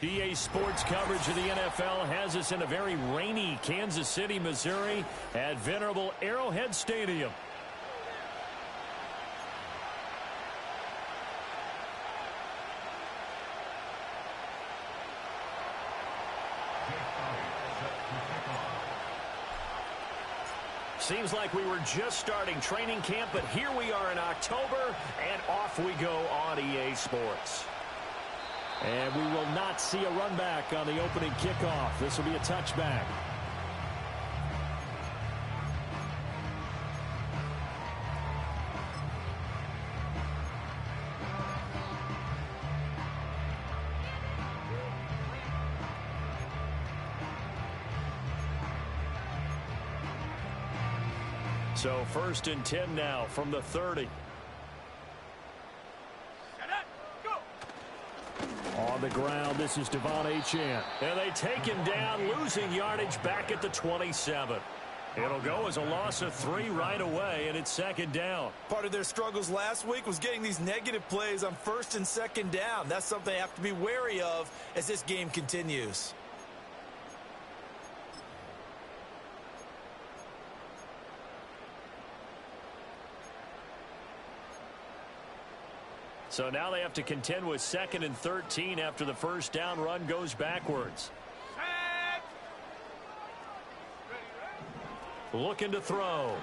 EA Sports coverage of the NFL has us in a very rainy Kansas City, Missouri at venerable Arrowhead Stadium. Seems like we were just starting training camp, but here we are in October, and off we go on EA Sports. And we will not see a run back on the opening kickoff. This will be a touchback. So 1st and 10 now from the 30. On the ground, this is Devon Achane. And they take him down, losing yardage back at the 27. It'll go as a loss of 3 right away, and it's 2nd down. Part of their struggles last week was getting these negative plays on 1st and 2nd down. That's something they have to be wary of as this game continues. So now they have to contend with 2nd and 13 after the 1st down run goes backwards. Looking to throw.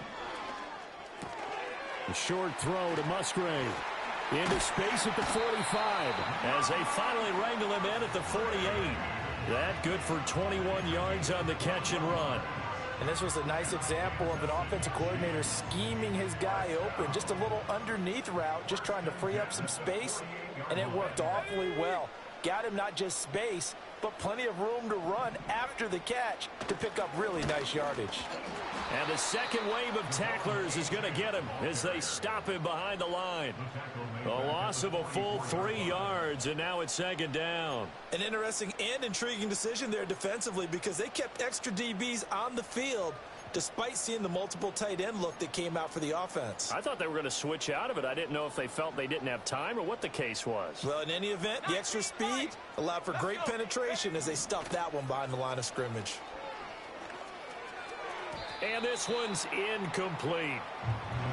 A short throw to Musgrave. Into space at the 45 as they finally wrangle him in at the 48. That good for 21 yards on the catch and run. And this was a nice example of an offensive coordinator scheming his guy open. Just a little underneath route, just trying to free up some space, and it worked awfully well. Got him not just space, but plenty of room to run after the catch to pick up really nice yardage. And the second wave of tacklers is going to get him as they stop him behind the line. A loss of a full 3 yards, and now it's 2nd down. An interesting and intriguing decision there defensively because they kept extra DBs on the field despite seeing the multiple tight end look that came out for the offense. I thought they were going to switch out of it. I didn't know if they felt they didn't have time or what the case was. Well, in any event, the extra speed allowed for great penetration as they stuffed that one behind the line of scrimmage. And this one's incomplete.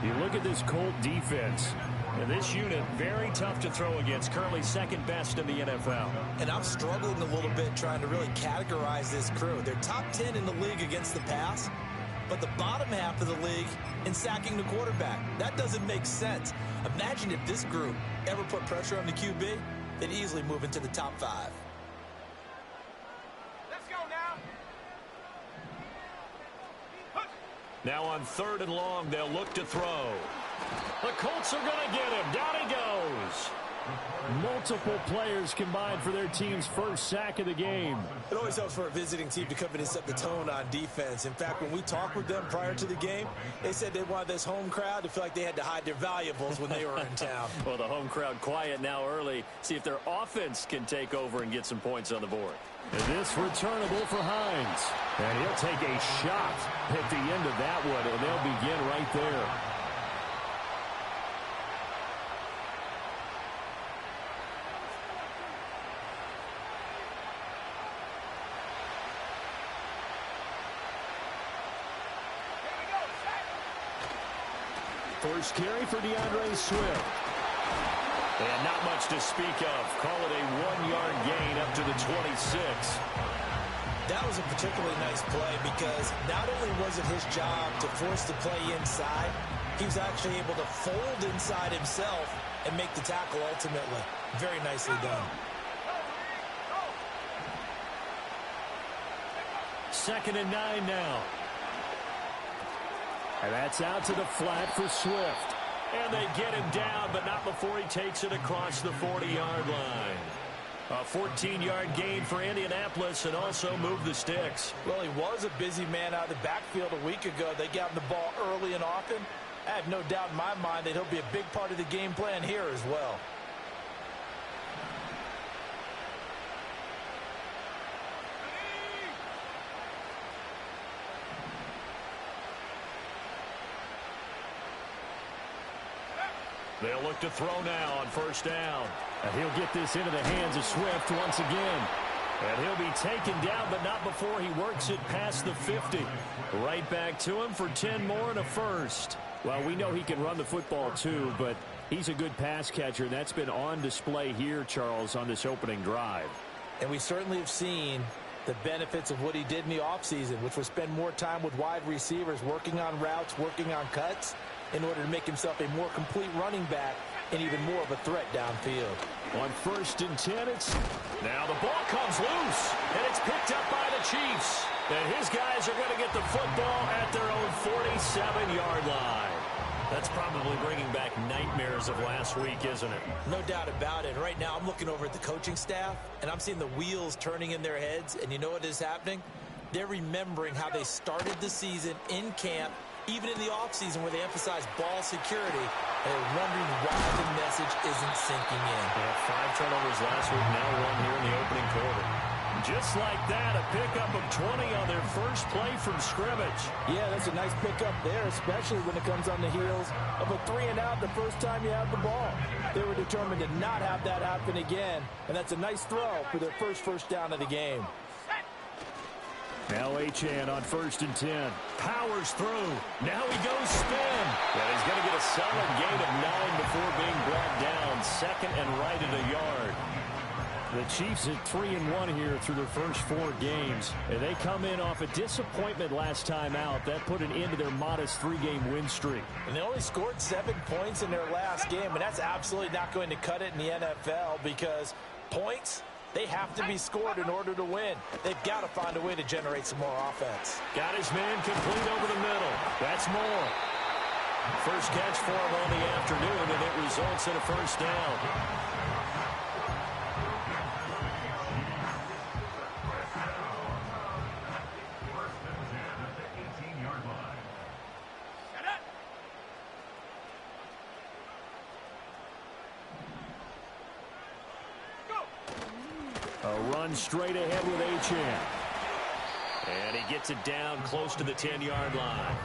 You look at this Colt defense. And this unit, very tough to throw against. Currently 2nd best in the NFL. And I'm struggling a little bit trying to really categorize this crew. They're top 10 in the league against the pass, but the bottom half of the league in sacking the quarterback. That doesn't make sense. Imagine if this group ever put pressure on the QB, they'd easily move into the top 5. Now on 3rd and long, they'll look to throw. The Colts are going to get him. Down he goes. Multiple players combined for their team's first sack of the game. It always helps for a visiting team to come in and set the tone on defense. In fact, when we talked with them prior to the game, they said they wanted this home crowd to feel like they had to hide their valuables when they were in town. Well, the home crowd quiet now early. See if their offense can take over and get some points on the board. And this returnable for Hines. And he'll take a shot at the end of that one, and they'll begin right there. First carry for DeAndre Swift. And not much to speak of. Call it a 1-yard gain up to the 26. That was a particularly nice play because not only was it his job to force the play inside, he was actually able to fold inside himself and make the tackle ultimately. Very nicely done. Second and 9 now. And that's out to the flat for Swift. And they get him down, but not before he takes it across the 40-yard line. A 14-yard gain for Indianapolis and also move the sticks. Well, he was a busy man out of the backfield a week ago. They got him the ball early and often. I have no doubt in my mind that he'll be a big part of the game plan here as well. They'll look to throw now on first down. And he'll get this into the hands of Swift once again. And he'll be taken down, but not before he works it past the 50. Right back to him for 10 more and a first. Well, we know he can run the football too, but he's a good pass catcher, and that's been on display here, Charles, on this opening drive. And we certainly have seen the benefits of what he did in the offseason, which was spend more time with wide receivers, working on routes, working on cuts, in order to make himself a more complete running back and even more of a threat downfield. On first and 10, now the ball comes loose, and it's picked up by the Chiefs. And his guys are going to get the football at their own 47-yard line. That's probably bringing back nightmares of last week, isn't it? No doubt about it. Right now, I'm looking over at the coaching staff, and I'm seeing the wheels turning in their heads. And you know what is happening? They're remembering how they started the season in camp, even in the offseason where they emphasized ball security, and they're wondering why the message isn't sinking in. They had 5 turnovers last week, now 1 here in the opening quarter. Just like that, a pickup of 20 on their first play from scrimmage. Yeah, that's a nice pickup there, especially when it comes on the heels of a 3-and-out the first time you have the ball. They were determined to not have that happen again, and that's a nice throw for their first down of the game. Now Achane on first and 10. Powers through. Now he goes spin. And he's going to get a solid gain of 9 before being brought down. Second and right at a yard. The Chiefs at 3-1 here through their first 4 games. And they come in off a disappointment last time out. That put an end to their modest 3-game win streak. And they only scored 7 points in their last game. And that's absolutely not going to cut it in the NFL because points, they have to be scored in order to win. They've got to find a way to generate some more offense. Got his man complete over the middle. That's Moore. First catch for him on the afternoon, and it results in a first down. A run straight ahead with Achane. And he gets it down close to the 10-yard line.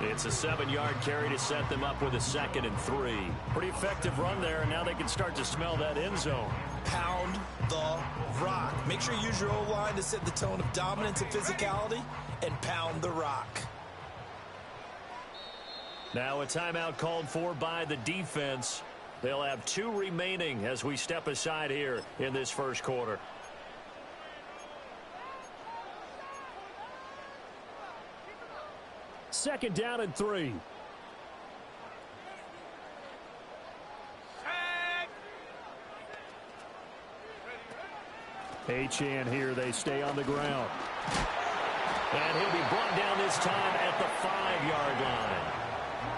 It's a 7-yard carry to set them up with a 2nd and 3. Pretty effective run there, and now they can start to smell that end zone. Pound the rock. Make sure you use your O-line to set the tone of dominance and physicality, and pound the rock. Now a timeout called for by the defense. They'll have 2 remaining as we step aside here in this first quarter. Second down and 3. Achane here. They stay on the ground. And he'll be brought down this time at the 5-yard line.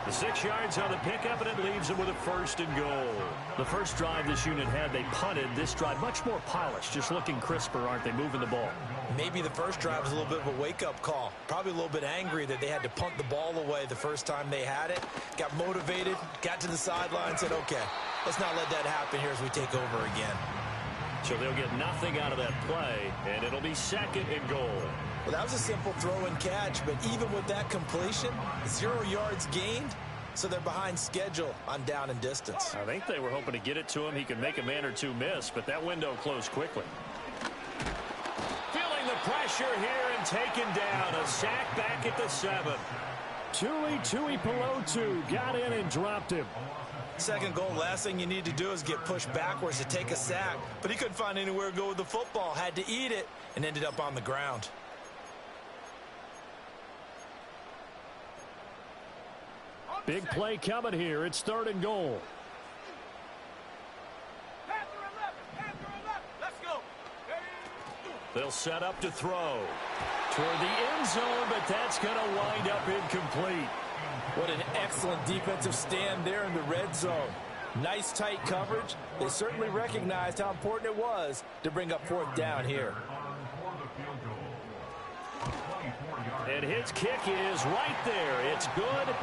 The 6 yards on the pickup, and it leaves them with a 1st and goal. The first drive this unit had, they punted. This drive, much more polished, just looking crisper, aren't they, moving the ball? Maybe the first drive was a little bit of a wake-up call. Probably a little bit angry that they had to punt the ball away the first time they had it. Got motivated, got to the sideline, said, okay, let's not let that happen here as we take over again. So they'll get nothing out of that play, and it'll be 2nd and goal. Well, that was a simple throw and catch, but even with that completion, 0 yards gained, so they're behind schedule on down and distance. I think they were hoping to get it to him. He could make a man or 2 miss, but that window closed quickly. Feeling the pressure here and taken down. A sack back at the 7. Tuli Tuipulotu got in and dropped him. Second goal, last thing you need to do is get pushed backwards to take a sack. But he couldn't find anywhere to go with the football. Had to eat it and ended up on the ground. Big play coming here. It's 3rd and goal. Let's go. They'll set up to throw toward the end zone, but that's going to wind up incomplete. What an excellent defensive stand there in the red zone. Nice tight coverage. They certainly recognized how important it was to bring up 4th down here. And his kick is right there. It's good.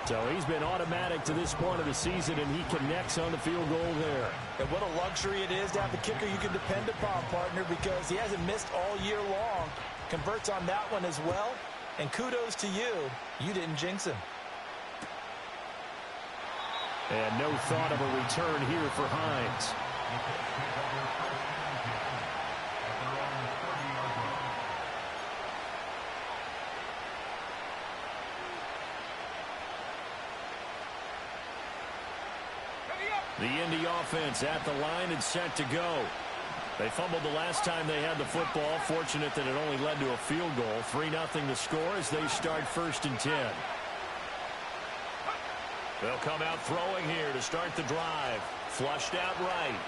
So he's been automatic to this point of the season, and he connects on the field goal there. And what a luxury it is to have a kicker you can depend upon, partner, because he hasn't missed all year long. Converts on that one as well. And kudos to you. You didn't jinx him. And no thought of a return here for Hines. The Indy offense at the line and set to go. They fumbled the last time they had the football. Fortunate that it only led to a field goal. 3-0 the score as they start 1st and 10. They'll come out throwing here to start the drive. Flushed out right.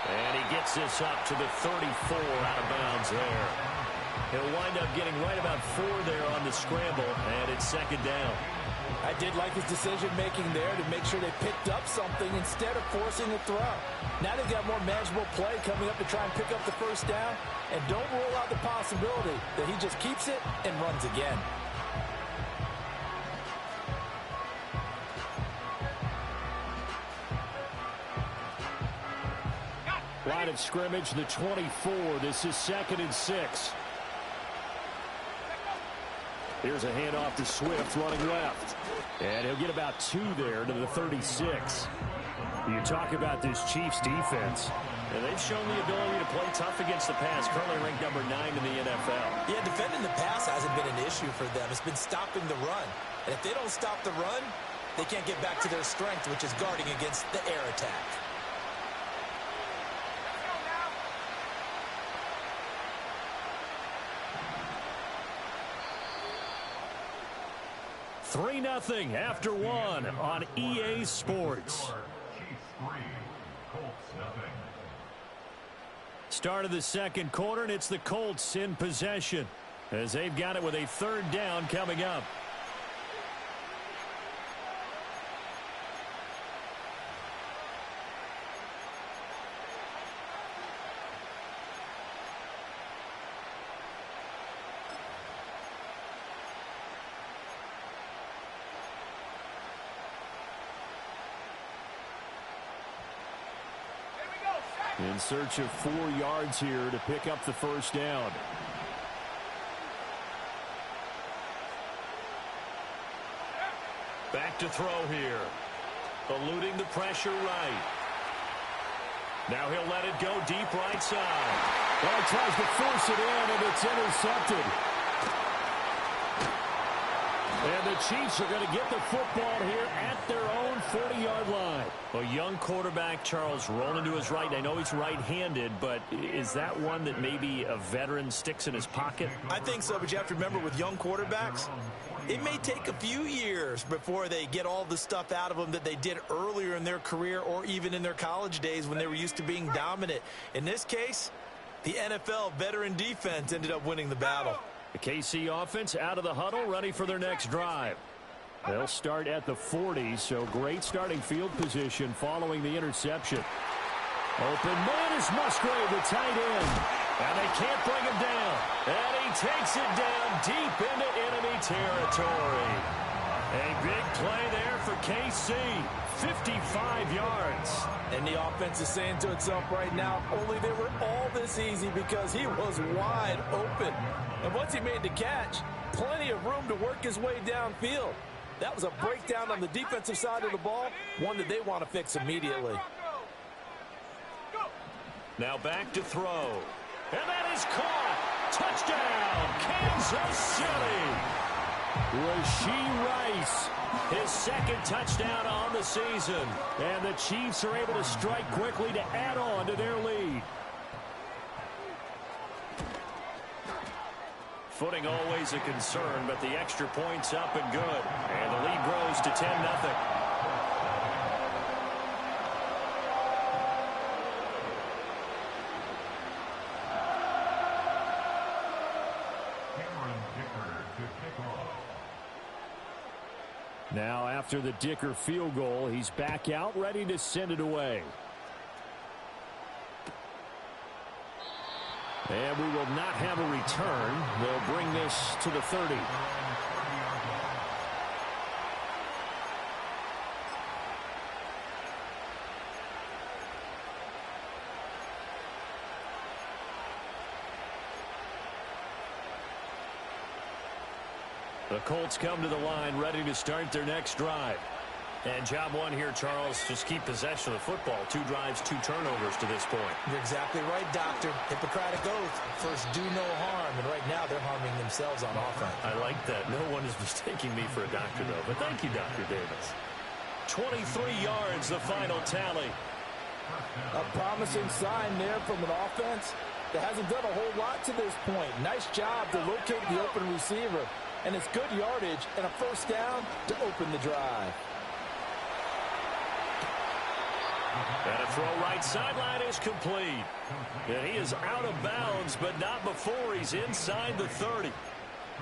And he gets this up to the 34 out of bounds there. He'll wind up getting right about 4 there on the scramble, and it's 2nd down. I did like his decision-making there to make sure they picked up something instead of forcing a throw. Now they've got more manageable play coming up to try and pick up the 1st down, and don't rule out the possibility that he just keeps it and runs again. Line of scrimmage, the 24. This is 2nd and 6. Here's a handoff to Swift running left. And he'll get about 2 there to the 36. You talk about this Chiefs defense. And they've shown the ability to play tough against the pass. Currently ranked number 9 in the NFL. Yeah, defending the pass hasn't been an issue for them. It's been stopping the run. And if they don't stop the run, they can't get back to their strength, which is guarding against the air attack. Three 3-0 after 1 on EA Sports. Start of the 2nd quarter, and it's the Colts in possession as they've got it with a 3rd down coming up. In search of 4 yards here to pick up the 1st down. Back to throw here. Eluding the pressure right. Now he'll let it go deep right side. Well, he tries to force it in, and it's intercepted. And the Chiefs are going to get the football here at their own 40-yard line. A young quarterback, Charles, rolling to his right. I know he's right-handed, but is that one that maybe a veteran sticks in his pocket? I think so, but you have to remember with young quarterbacks, it may take a few years before they get all the stuff out of them that they did earlier in their career or even in their college days when they were used to being dominant. In this case, the NFL veteran defense ended up winning the battle. The KC offense out of the huddle, ready for their next drive. They'll start at the 40, so great starting field position following the interception. Open man is Musgrave, the tight end. And they can't bring him down. And he takes it down deep into enemy territory. A big play there for KC. 55 yards. And the offense is saying to itself right now, only they were all this easy because he was wide open. And once he made the catch, plenty of room to work his way downfield. That was a breakdown on the defensive side of the ball, one that they want to fix immediately. Now back to throw. And that is caught. Touchdown, Kansas City. Rashee Rice, his second touchdown on the season. And the Chiefs are able to strike quickly to add on to their lead. Footing always a concern, but the extra point's up and good. And the lead grows to 10-0. Now, after the Dicker field goal, he's back out, ready to send it away. And we will not have a return. They'll bring this to the 30. The Colts come to the line, ready to start their next drive. And job one here, Charles, just keep possession of the football. 2 drives, 2 turnovers to this point. You're exactly right, Doctor. Hippocratic oath. First, do no harm. And right now, they're harming themselves on offense. I like that. No one is mistaking me for a doctor, though. But thank you, Dr. Davis. 23 yards, the final tally. A promising sign there from an offense that hasn't done a whole lot to this point. Nice job to locate the open receiver. And it's good yardage and a first down to open the drive. And a throw right sideline is complete. And he is out of bounds, but not before he's inside the 30.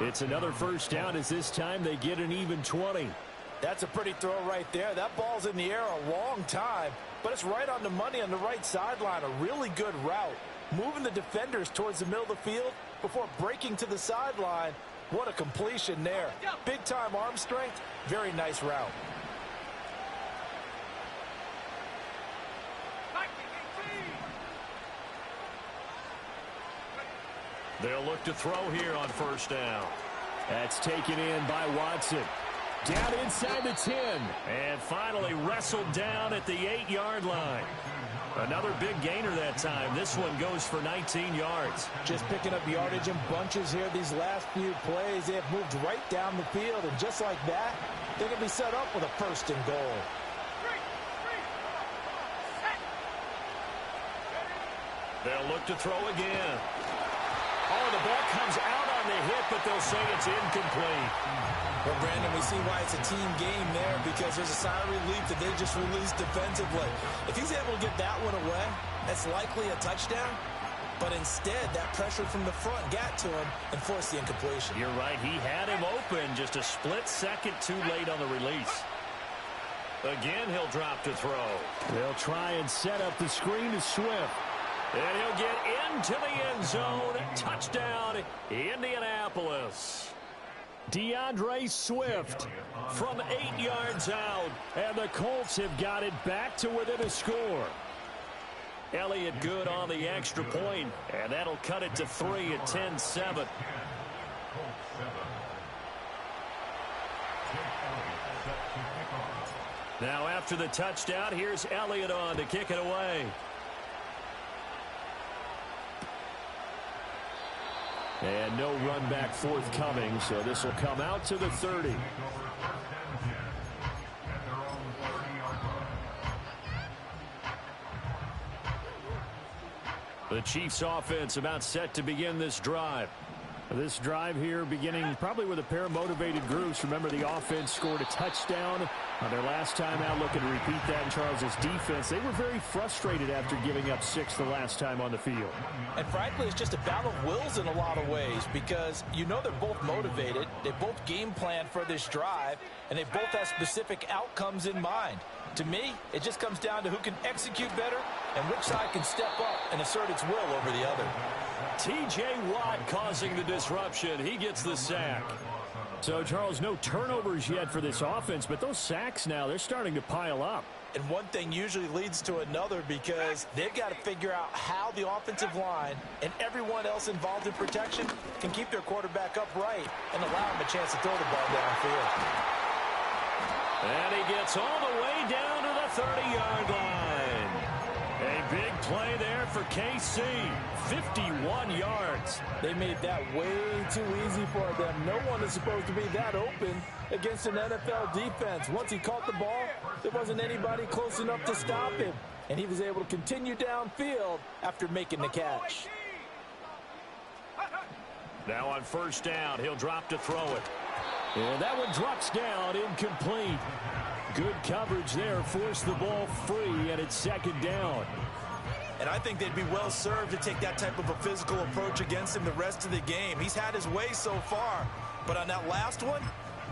It's another first down as this time they get an even 20. That's a pretty throw right there. That ball's in the air a long time, but it's right on the money on the right sideline. A really good route. Moving the defenders towards the middle of the field before breaking to the sideline. What a completion there. Big-time arm strength. Very nice route. They'll look to throw here on first down. That's taken in by Watson. Down inside the 10. And finally wrestled down at the 8-yard line. Another big gainer that time. This one goes for 19 yards. Just picking up yardage in bunches here these last few plays. They have moved right down the field, and just like that, they're going to be set up with a first and goal. They'll look to throw again. Oh, the ball comes out on the hit, but they'll say it's incomplete. Well, Brandon, we see why it's a team game there, because there's a sigh of relief that they just released defensively. If he's able to get that one away, that's likely a touchdown. But instead, that pressure from the front got to him and forced the incompletion. You're right. He had him open just a split second too late on the release. Again, he'll drop to throw. They'll try and set up the screen to Swift. And he'll get into the end zone. Touchdown, Indianapolis. DeAndre Swift from 8 yards out. And the Colts have got it back to within a score. Elliott good on the extra point, and that'll cut it to 3 at 10-7. Now after the touchdown, here's Elliott on to kick it away. And no run back forthcoming, so this will come out to the 30. The Chiefs offense about set to begin this drive. This drive here beginning probably with a pair of motivated groups. Remember, the offense scored a touchdown on their last time out. Looking to repeat that in Charles's defense. They were very frustrated after giving up 6 the last time on the field. And frankly, it's just a battle of wills in a lot of ways, because you know they're both motivated. They both game plan for this drive, and they both have specific outcomes in mind. To me, it just comes down to who can execute better and which side can step up and assert its will over the other. T.J. Watt causing the disruption. He gets the sack. So, Charles, no turnovers yet for this offense, but those sacks now, they're starting to pile up. And one thing usually leads to another, because they've got to figure out how the offensive line and everyone else involved in protection can keep their quarterback upright and allow him a chance to throw the ball downfield. And he gets all the way down to the 30-yard line. A A big play there for KC. 51 yards. They made that way too easy for them. No one is supposed to be that open against an NFL defense. Once he caught the ball, there wasn't anybody close enough to stop him. And he was able to continue downfield after making the catch. Now on first down, he'll drop to throw it. And that one drops down, incomplete. Good coverage there, forced the ball free, and it's second down. And I think they'd be well served to take that type of a physical approach against him the rest of the game. He's had his way so far, but on that last one,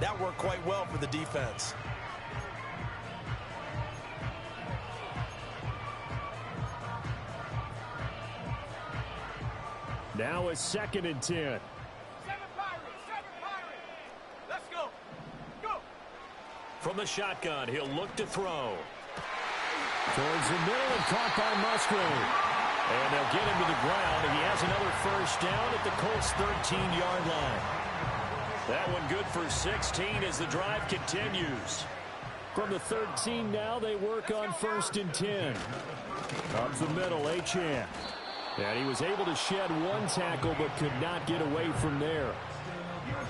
that worked quite well for the defense. Now a 2nd and 10. Let's go. Go. From the shotgun, he'll look to throw. Towards the middle and caught by Musgrave. And they'll get him to the ground, and he has another first down at the Colts' 13-yard line. That one good for 16 as the drive continues. From the 13 now, they work on 1st and 10. Up the middle, Achane. And he was able to shed one tackle but could not get away from there.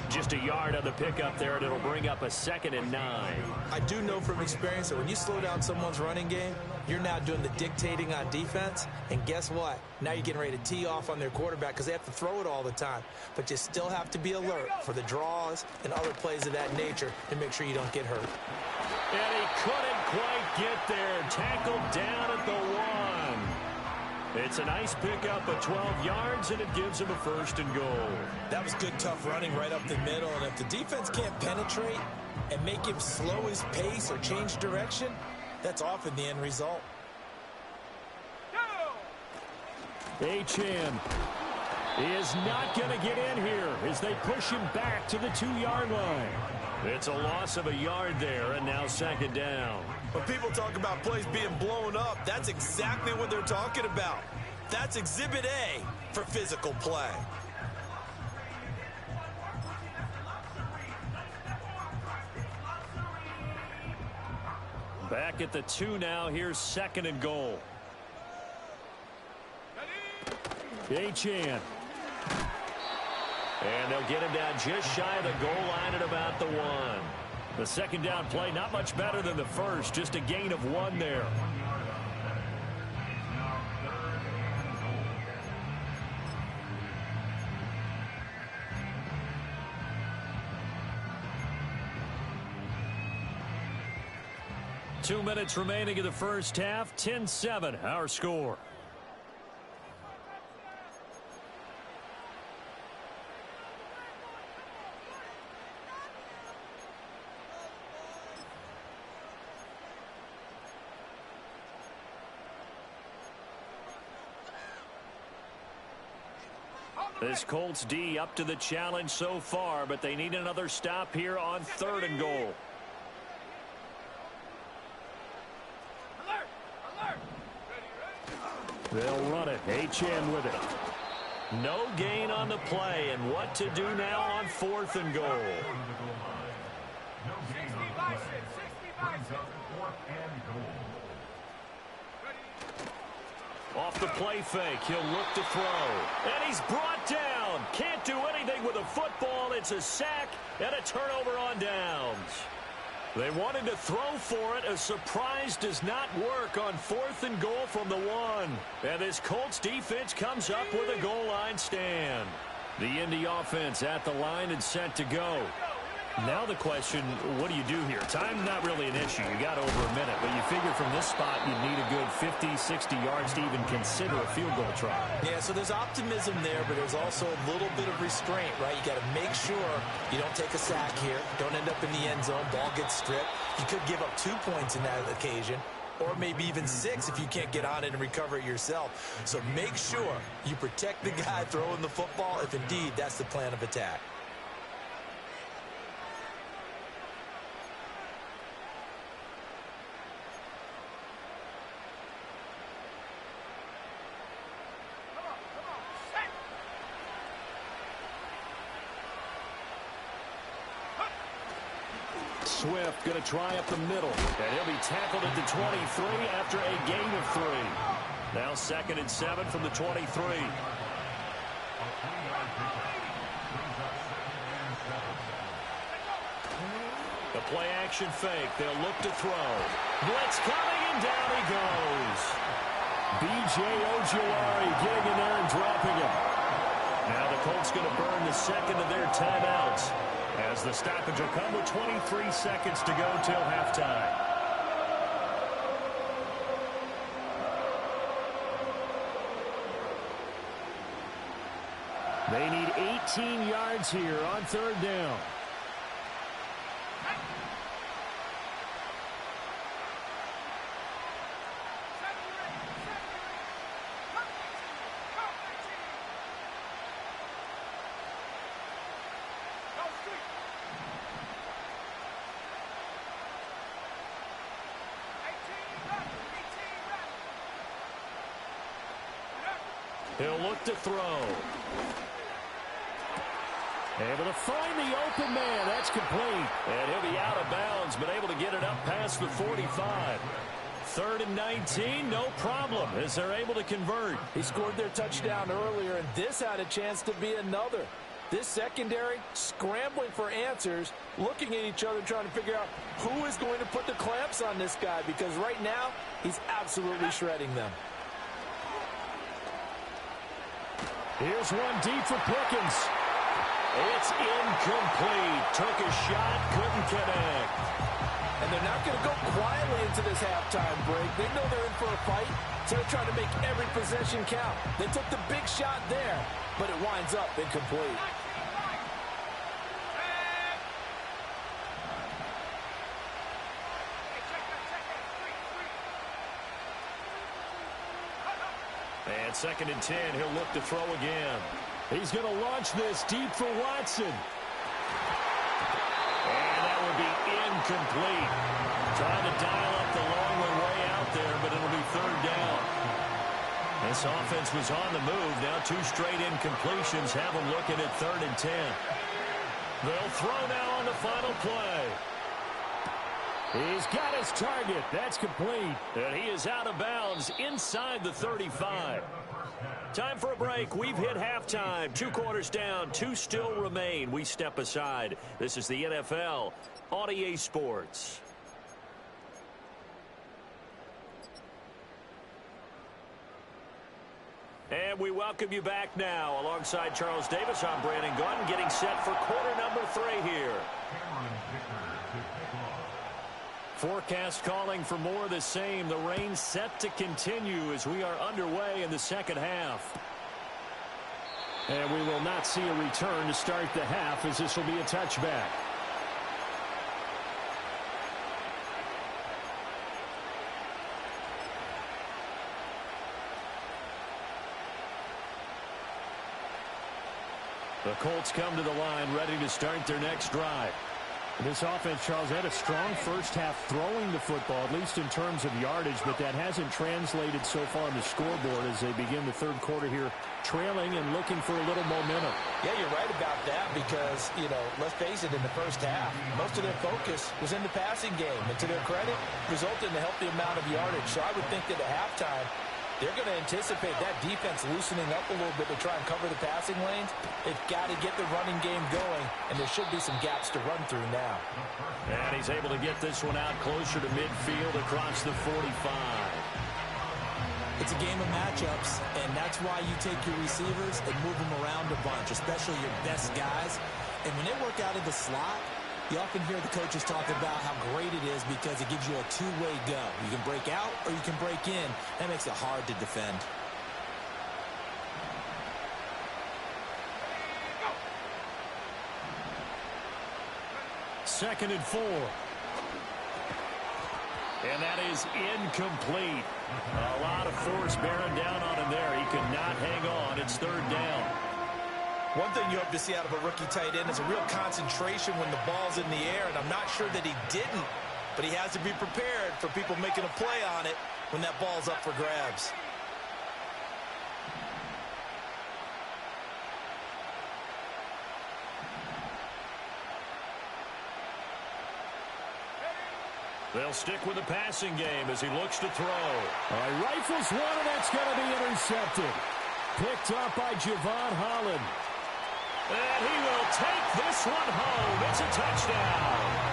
Just a yard on the pickup there, and it'll bring up a 2nd and 9. I do know from experience that when you slow down someone's running game, you're now doing the dictating on defense. And guess what? Now you're getting ready to tee off on their quarterback because they have to throw it all the time. But you still have to be alert for the draws and other plays of that nature to make sure you don't get hurt. And he couldn't quite get there. Tackled down at the 1. It's a nice pickup of 12 yards, and it gives him a 1st and goal. That was good, tough running right up the middle. And if the defense can't penetrate and make him slow his pace or change direction, that's often the end result. Achane is not going to get in here as they push him back to the 2-yard line. It's a loss of a yard there, and now 2nd down. When people talk about plays being blown up, that's exactly what they're talking about. That's Exhibit A for physical play. Back at the 2 now. Here's 2nd and goal. Achane. And they'll get him down just shy of the goal line at about the 1. The 2nd down play, not much better than the first, just a gain of 1 there. Two minutes remaining in the first half. 10-7, our score. This Colts D up to the challenge so far, but they need another stop here on 3rd and goal. They'll run it. Achane with it. No gain on the play, and what to do now on 4th and goal. Off the play fake, he'll look to throw. And he's brought down. Can't do anything with a football. It's a sack and a turnover on downs. They wanted to throw for it. A surprise does not work on 4th and goal from the 1. And this Colts defense comes up with a goal line stand. The Indy offense at the line and set to go. Now the question, what do you do here? Time's not really an issue. You got over a minute, but you figure from this spot you need a good 50, 60 yards to even consider a field goal try. Yeah, so there's optimism there, but there's also a little bit of restraint, right? You got to make sure you don't take a sack here. Don't end up in the end zone. Ball gets stripped. You could give up 2 points in that occasion, or maybe even 6 if you can't get on it and recover it yourself. So make sure you protect the guy throwing the football if indeed that's the plan of attack. Swift going to try up the middle, and he'll be tackled at the 23 after a gain of 3. Now 2nd and 7 from the 23. The play action fake. They'll look to throw. Blitz coming, and down he goes. B.J. Ojulari getting in there and dropping it. Now the Colts going to burn the second of their timeouts, as the stoppage will come with 23 seconds to go till halftime. They need 18 yards here on 3rd down. He'll look to throw. Able to find the open man. That's complete. And he'll be out of bounds, but able to get it up past the 45. 3rd and 19, no problem, as they're able to convert. He scored their touchdown earlier, and this had a chance to be another. This secondary scrambling for answers, looking at each other, trying to figure out who is going to put the clamps on this guy, because right now he's absolutely shredding them. Here's one deep for Pickens. It's incomplete. Took a shot, couldn't connect. And they're not going to go quietly into this halftime break. They know they're in for a fight, so they're trying to make every possession count. They took the big shot there, but it winds up incomplete. And 2nd and 10, he'll look to throw again. He's going to launch this deep for Watson. And that will be incomplete. Trying to dial up the long way out there, but it'll be 3rd down. This offense was on the move. Now 2 straight incompletions have them looking at 3rd and 10. They'll throw now on the final play. He's got his target. That's complete. And he is out of bounds inside the 35. Time for a break. We've hit halftime. 2 quarters down. 2 still remain. We step aside. This is the NFL on EA Sports. And we welcome you back now. Alongside Charles Davis, I'm Brandon Gunn, getting set for quarter number 3 here. Forecast calling for more of the same. The rain set to continue as we are underway in the second half. And we will not see a return to start the half, as this will be a touchback. The Colts come to the line ready to start their next drive. This offense, Charles, had a strong first half throwing the football, at least in terms of yardage, but that hasn't translated so far on the scoreboard as they begin the 3rd quarter here, trailing and looking for a little momentum. Yeah, you're right about that because, let's face it, in the first half, most of their focus was in the passing game. And to their credit, resulted in a healthy amount of yardage. So I would think that at halftime, they're going to anticipate that defense loosening up a little bit to try and cover the passing lanes. They've got to get the running game going, and there should be some gaps to run through now. And he's able to get this one out closer to midfield across the 45. It's a game of matchups, and that's why you take your receivers and move them around a bunch, especially your best guys. And when they work out in the slot, you often hear the coaches talk about how great it is because it gives you a two-way go. You can break out or you can break in. That makes it hard to defend. Second and 4. And that is incomplete. A lot of force bearing down on him there. He could not hang on. It's 3rd down. One thing you hope to see out of a rookie tight end is a real concentration when the ball's in the air, and I'm not sure that he didn't, but he has to be prepared for people making a play on it when that ball's up for grabs. They'll stick with the passing game as he looks to throw. All right, rifles one, and that's going to be intercepted. Picked up by Javon Holland. And he will take this one home. It's a touchdown.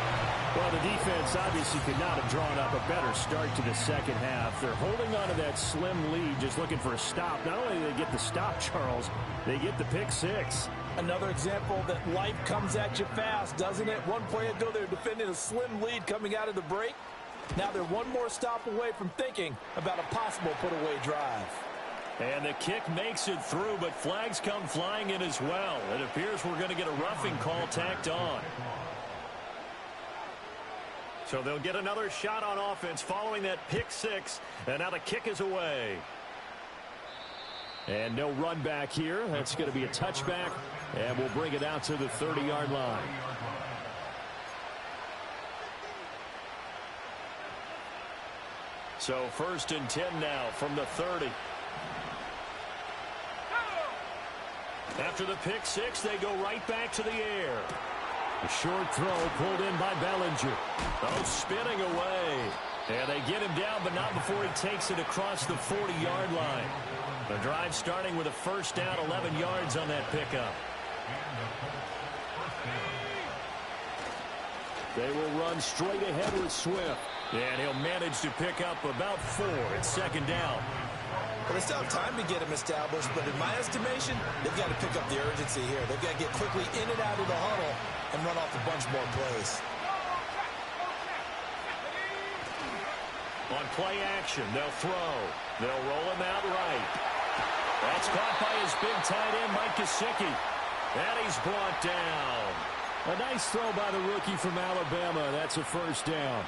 Well, the defense obviously could not have drawn up a better start to the second half. They're holding on to that slim lead, just looking for a stop. Not only do they get the stop, Charles, they get the pick six. Another example that life comes at you fast, doesn't it? One play ago, they were defending a slim lead coming out of the break. Now they're one more stop away from thinking about a possible put-away drive. And the kick makes it through, but flags come flying in as well. It appears we're going to get a roughing call tacked on. So they'll get another shot on offense following that pick six, and now the kick is away. And no run back here. That's going to be a touchback, and we'll bring it out to the 30-yard line. So 1st and 10 now from the 30. After the pick six, they go right back to the air. A short throw pulled in by Bellinger. Oh, spinning away. And they get him down, but not before he takes it across the 40-yard line. The drive starting with a first down, 11 yards on that pickup. They will run straight ahead with Swift. And he'll manage to pick up about 4 at second down. Well, they still have time to get him established, but in my estimation, they've got to pick up the urgency here. They've got to get quickly in and out of the huddle and run off a bunch more plays. On play action, they'll throw. They'll roll him out right. That's caught by his big tight end, Mike Gesicki. And he's brought down. A nice throw by the rookie from Alabama. That's a first down.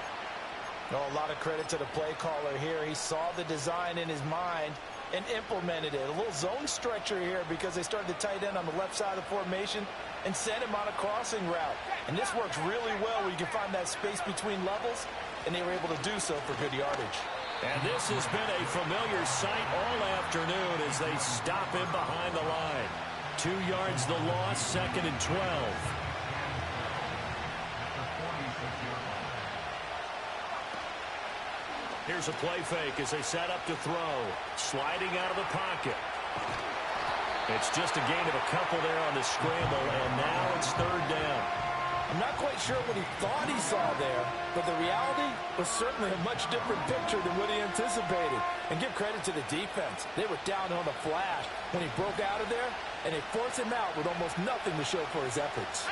Oh, a lot of credit to the play caller here. He saw the design in his mind and implemented it. A little zone stretcher here because they started the tight end on the left side of the formation and sent him on a crossing route. And this works really well where you can find that space between levels, and they were able to do so for good yardage. And this has been a familiar sight all afternoon as they stop him behind the line. 2 yards the loss, 2nd and 12. Here's a play fake as they set up to throw. Sliding out of the pocket. It's just a gain of a couple there on the scramble, and now it's 3rd down. I'm not quite sure what he thought he saw there, but the reality was certainly a much different picture than what he anticipated. And give credit to the defense. They were down on the flash when he broke out of there, and they forced him out with almost nothing to show for his efforts.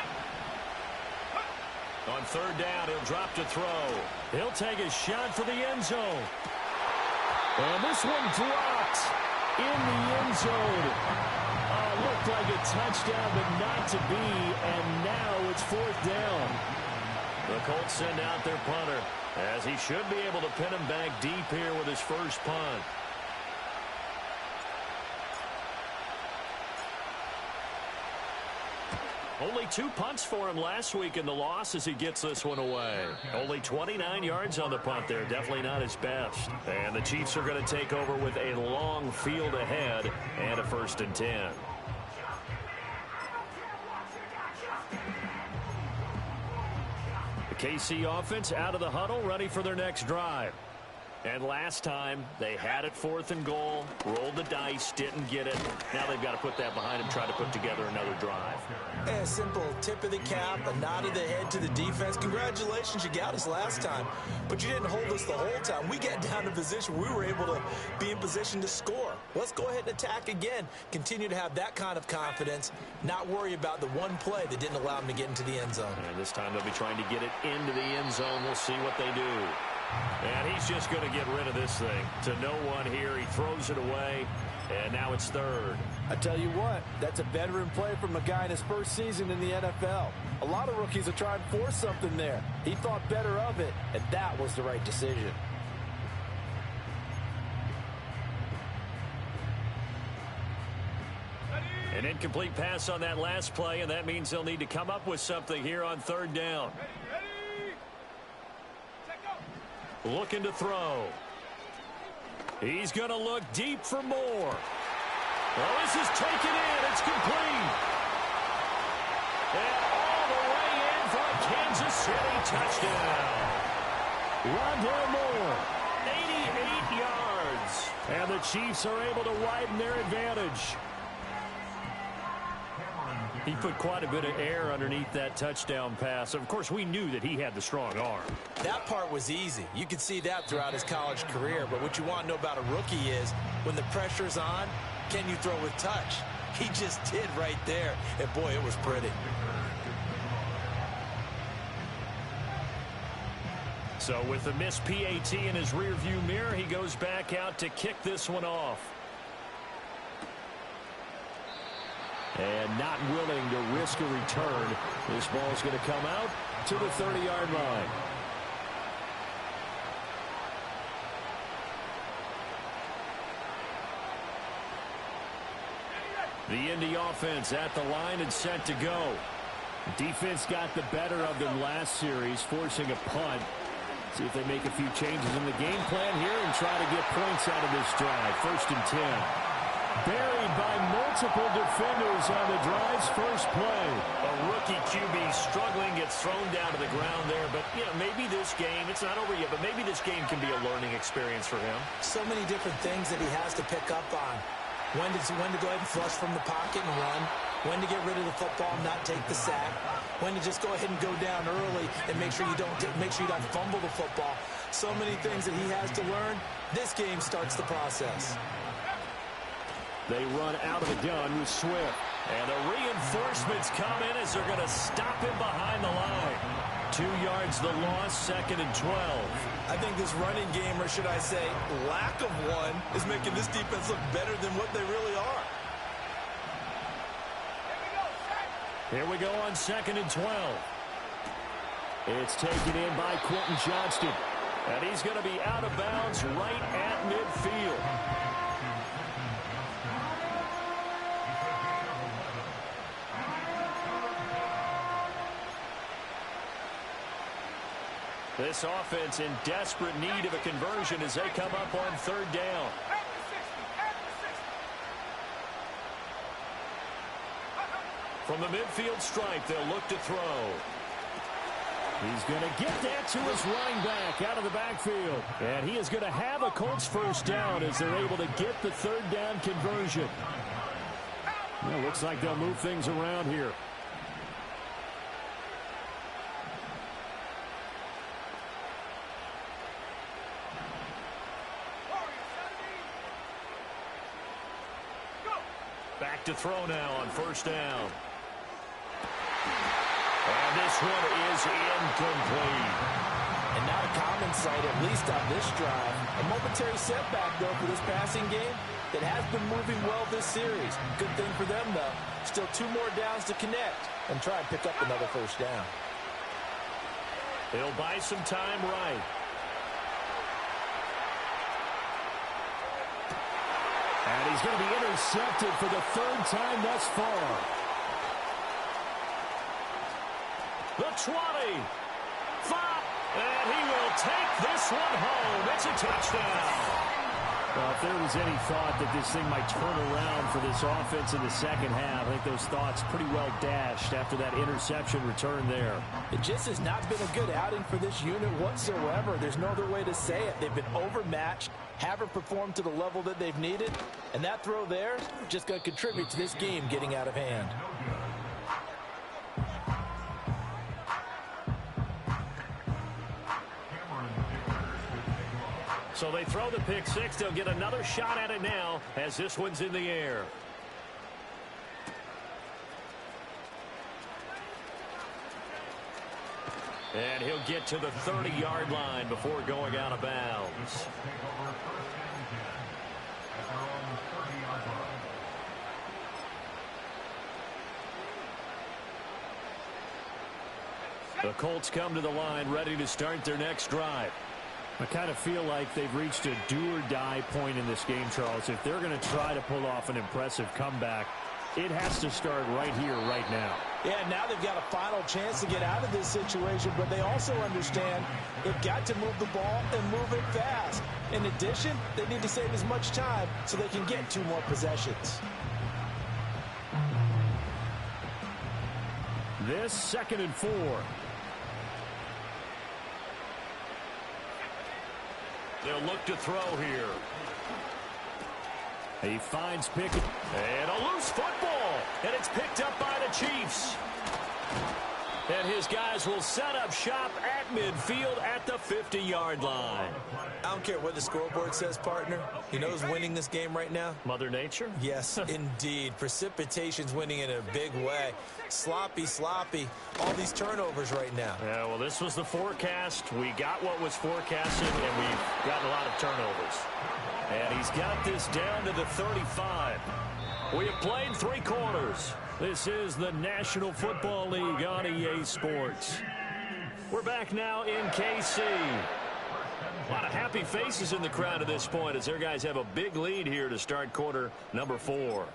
On 3rd down, he'll drop to throw. He'll take a shot for the end zone. And this one dropped in the end zone. Looked like a touchdown, but not to be, and now it's 4th down. The Colts send out their punter, as he should be able to pin him back deep here with his first punt. Only 2 punts for him last week in the loss as he gets this one away. Only 29 yards on the punt there. Definitely not his best. And the Chiefs are going to take over with a long field ahead and a 1st and 10. The KC offense out of the huddle, ready for their next drive. And last time, they had it 4th and goal, rolled the dice, didn't get it. Now they've got to put that behind them, try to put together another drive. A simple tip of the cap, a nod of the head to the defense. Congratulations, you got us last time, but you didn't hold us the whole time. We got down to position. We were able to be in position to score. Let's go ahead and attack again. Continue to have that kind of confidence, not worry about the one play that didn't allow them to get into the end zone. And this time they'll be trying to get it into the end zone. We'll see what they do. And he's just going to get rid of this thing. To no one here. He throws it away. And now it's 3rd. I tell you what, that's a veteran play from a guy in his first season in the NFL. A lot of rookies are trying to force something there. He thought better of it, and that was the right decision. An incomplete pass on that last play, and that means they'll need to come up with something here on 3rd down. Looking to throw. He's going to look deep for more. Well, this is taken in. It's complete. And all the way in for a Kansas City touchdown. Rondale Moore. 88 yards. And the Chiefs are able to widen their advantage. He put quite a bit of air underneath that touchdown pass. Of course, we knew that he had the strong arm. That part was easy. You could see that throughout his college career. But what you want to know about a rookie is when the pressure's on, can you throw with touch? He just did right there. And, boy, it was pretty. So with the missed PAT in his rearview mirror, he goes back out to kick this one off. And not willing to risk a return. This ball's going to come out to the 30-yard line. The Indy offense at the line and set to go. Defense got the better of them last series, forcing a punt. See if they make a few changes in the game plan here and try to get points out of this drive. 1st and 10. Buried by multiple defenders on the drive's first play. A rookie QB struggling, gets thrown down to the ground there. But, you know, maybe this game, it's not over yet, but maybe this game can be a learning experience for him. So many different things that he has to pick up on. When to go ahead and flush from the pocket and run. When to get rid of the football and not take the sack. When to just go ahead and go down early and make sure you don't fumble the football. So many things that he has to learn. This game starts the process. They run out of the gun with Swift. And the reinforcements come in as they're going to stop him behind the line. 2 yards the loss, 2nd and 12. I think this running game, or should I say lack of one, is making this defense look better than what they really are. Here we go on 2nd and 12. It's taken in by Quentin Johnston. And he's going to be out of bounds right at midfield. This offense in desperate need of a conversion as they come up on 3rd down. From the midfield stripe, they'll look to throw. He's going to get that to his running back out of the backfield. And he is going to have a Colts 1st down as they're able to get the 3rd down conversion. Well, looks like they'll move things around here. Back to throw now on 1st down. And this one is incomplete. And not a common sight, at least on this drive. A momentary setback, though, for this passing game that has been moving well this series. Good thing for them, though. Still 2 more downs to connect and try and pick up another 1st down. They'll buy some time right. And he's going to be intercepted for the 3rd time thus far. The 20. 5. And he will take this one home. It's a touchdown. Well, if there was any thought that this thing might turn around for this offense in the 2nd half, I think those thoughts pretty well dashed after that interception return there. It just has not been a good outing for this unit whatsoever. There's no other way to say it. They've been overmatched, haven't performed to the level that they've needed, and that throw there just going to contribute to this game getting out of hand. So they throw the pick 6. They'll get another shot at it now as this one's in the air. And he'll get to the 30-yard line before going out of bounds. The Colts come to the line ready to start their next drive. I kind of feel like they've reached a do-or-die point in this game, Charles. If they're going to try to pull off an impressive comeback, it has to start right here, right now. Yeah, now they've got a final chance to get out of this situation, but they also understand they've got to move the ball and move it fast. In addition, they need to save as much time so they can get 2 more possessions. This 2nd and 4. They'll look to throw here. He finds Pickett. And a loose football. And it's picked up by the Chiefs. And his guys will set up shop at midfield at the 50-yard line. I don't care what the scoreboard says, partner. You know who's winning this game right now? Mother Nature? Yes, indeed. Precipitation's winning in a big way. Sloppy, sloppy. All these turnovers right now. Yeah, well, this was the forecast. We got what was forecasted, and we've gotten a lot of turnovers. And he's got this down to the 35. We have played 3 quarters. This is the National Football League on EA Sports. We're back now in KC. A lot of happy faces in the crowd at this point as their guys have a big lead here to start quarter number 4. On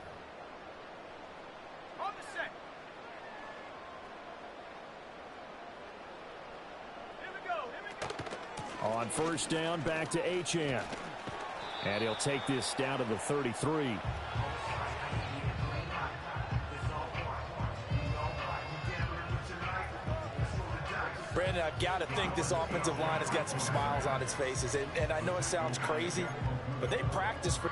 the set. Here we go. On first down, back to Achane. And he'll take this down to the 33. Brandon, I've got to think this offensive line has got some smiles on its faces. And I know it sounds crazy, but they practice for